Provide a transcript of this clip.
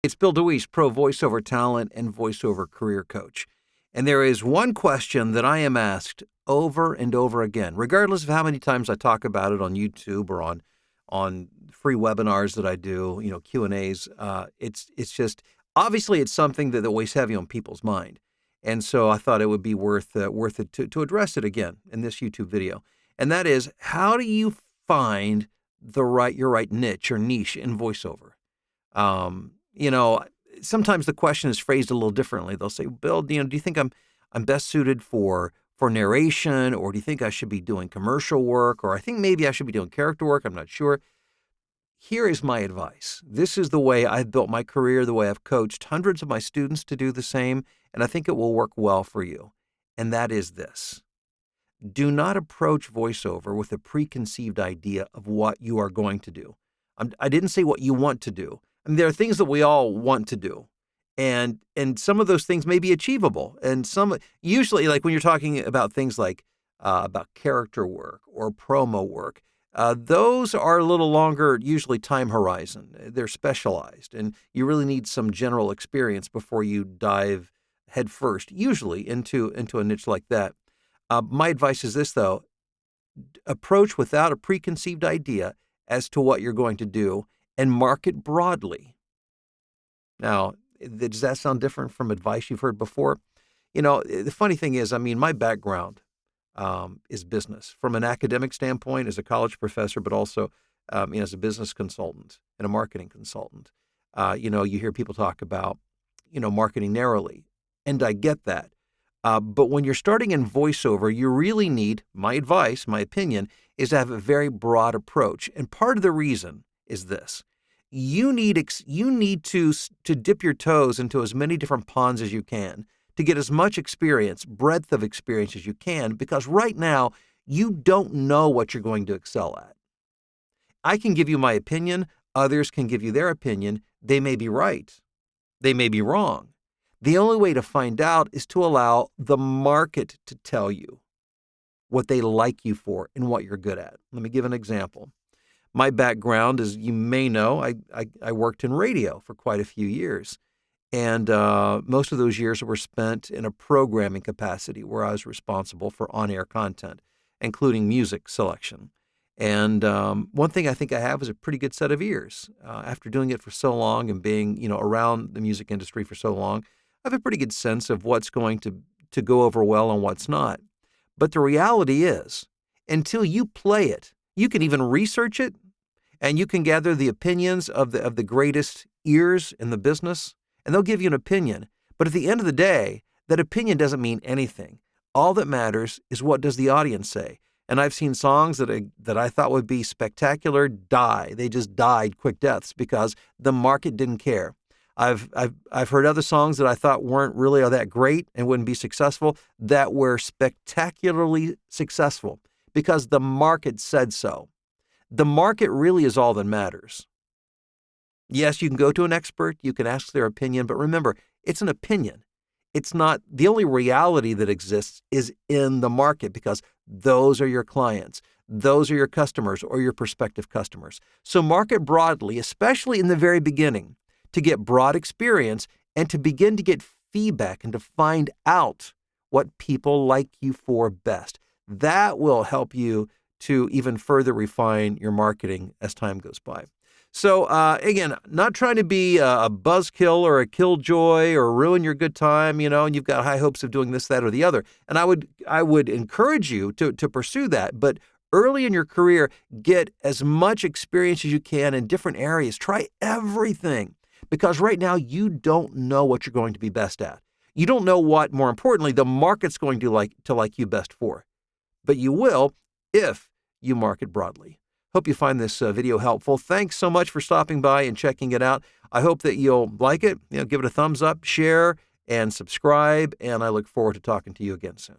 It's Bill DeWeese, pro voiceover talent and voiceover career coach. And there is one question that I am asked over and over again, regardless of how many times I talk about it on YouTube or on free webinars that I do, Q&As. It's just, obviously it's something that weighs heavy on people's mind. And so I thought it would be worth it to address it again in this YouTube video. And that is, how do you find your right niche or niche in voiceover? Sometimes the question is phrased a little differently. They'll say, Bill, do you think I'm best suited for narration, or do you think I should be doing commercial work, or I think maybe I should be doing character work? I'm not sure. Here is my advice. This is the way I've built my career, the way I've coached hundreds of my students to do the same, and I think it will work well for you. And that is this. Do not approach voiceover with a preconceived idea of what you are going to do. I didn't say what you want to do. I mean, there are things that we all want to do, and some of those things may be achievable. And usually, like when you're talking about things like about character work or promo work, those are a little longer, usually time horizon. They're specialized, and you really need some general experience before you dive headfirst, usually into a niche like that. My advice is this, though: approach without a preconceived idea as to what you're going to do, and market broadly. Now, does that sound different from advice you've heard before? The funny thing is, my background is business from an academic standpoint as a college professor, but also as a business consultant and a marketing consultant. You hear people talk about, marketing narrowly, and I get that. But when you're starting in voiceover, you really need, my advice, my opinion, is to have a very broad approach. And part of the reason is this. You need to dip your toes into as many different ponds as you can to get as much experience, breadth of experience as you can, because right now you don't know what you're going to excel at. I can give you my opinion. Others can give you their opinion. They may be right. They may be wrong. The only way to find out is to allow the market to tell you what they like you for and what you're good at. Let me give an example. My background, as you may know, I worked in radio for quite a few years. And most of those years were spent in a programming capacity where I was responsible for on-air content, including music selection. And one thing I think I have is a pretty good set of ears. After doing it for so long and being, around the music industry for so long, I have a pretty good sense of what's going to go over well and what's not. But the reality is, until you play it, you can even research it, and you can gather the opinions of the greatest ears in the business, and they'll give you an opinion. But at the end of the day, that opinion doesn't mean anything. All that matters is, what does the audience say? And I've seen songs that I thought would be spectacular die. They just died quick deaths because the market didn't care. I've heard other songs that I thought weren't really all that great and wouldn't be successful that were spectacularly successful because the market said so. The market really is all that matters. Yes, you can go to an expert, you can ask their opinion, but remember, it's an opinion. It's not the only reality that exists is in the market, because those are your clients. Those are your customers or your prospective customers. So market broadly, especially in the very beginning, to get broad experience and to begin to get feedback and to find out what people like you for best. That will help you to even further refine your marketing as time goes by. So again, not trying to be a buzzkill or a killjoy or ruin your good time, and you've got high hopes of doing this, that, or the other. And I would encourage you to pursue that. But early in your career, get as much experience as you can in different areas. Try everything, because right now you don't know what you're going to be best at. You don't know what, more importantly, the market's going to like you best for. But you will if you market broadly. Hope you find this video helpful. Thanks so much for stopping by and checking it out. I hope that you'll like it, give it a thumbs up, share, and subscribe, and I look forward to talking to you again soon.